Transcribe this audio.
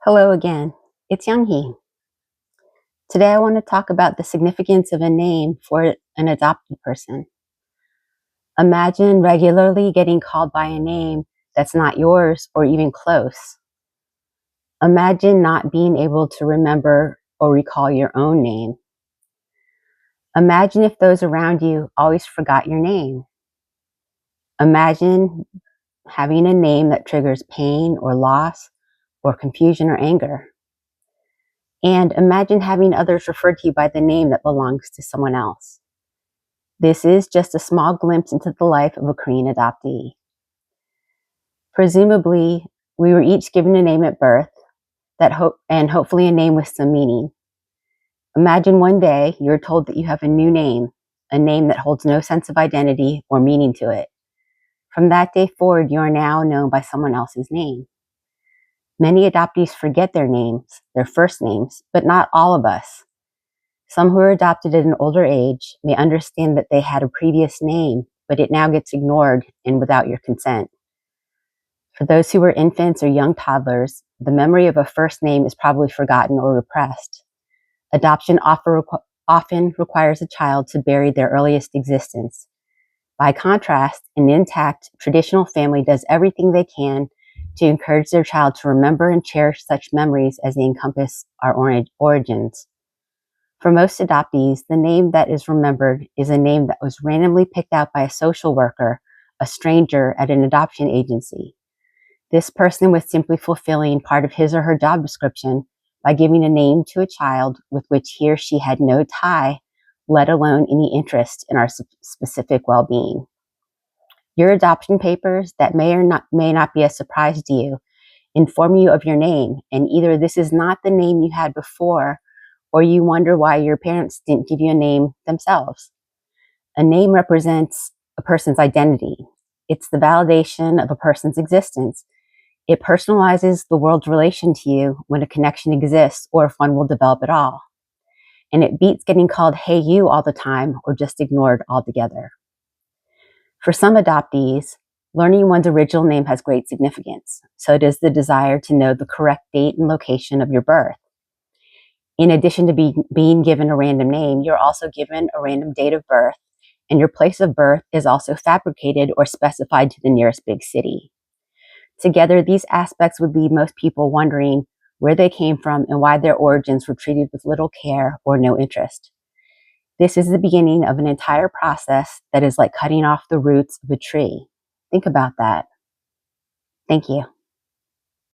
Hello again, it's Young-hee. Today I want to talk about the significance of a name for an adopted person. Imagine regularly getting called by a name that's not yours or even close. Imagine not being able to remember or recall your own name. Imagine if those around you always forgot your name. Imagine having a name that triggers pain or loss or confusion or anger. And imagine having others refer to you by the name that belongs to someone else. This is just a small glimpse into the life of a Korean adoptee. Presumably, we were each given a name at birth and hopefully a name with some meaning. Imagine one day you're told that you have a new name, a name that holds no sense of identity or meaning to it. From that day forward, you are now known by someone else's name. Many adoptees forget their names, their first names, but not all of us. Some who are adopted at an older age may understand that they had a previous name, but it now gets ignored and without your consent. For those who were infants or young toddlers, the memory of a first name is probably forgotten or repressed. Adoption often requires a child to bury their earliest existence. By contrast, an intact, traditional family does everything they can to encourage their child to remember and cherish such memories as they encompass our origins. For most adoptees, the name that is remembered is a name that was randomly picked out by a social worker, a stranger at an adoption agency. This person was simply fulfilling part of his or her job description by giving a name to a child with which he or she had no tie, let alone any interest in our specific well-being. Your adoption papers that may not be a surprise to you inform you of your name, and either this is not the name you had before, or you wonder why your parents didn't give you a name themselves. A name represents a person's identity. It's the validation of a person's existence. It personalizes the world's relation to you when a connection exists or if one will develop at all. And it beats getting called "hey you" all the time or just ignored altogether. For some adoptees, learning one's original name has great significance. So does the desire to know the correct date and location of your birth. In addition to being given a random name, you're also given a random date of birth, and your place of birth is also fabricated or specified to the nearest big city. Together, these aspects would leave most people wondering where they came from and why their origins were treated with little care or no interest. This is the beginning of an entire process that is like cutting off the roots of a tree. Think about that. Thank you.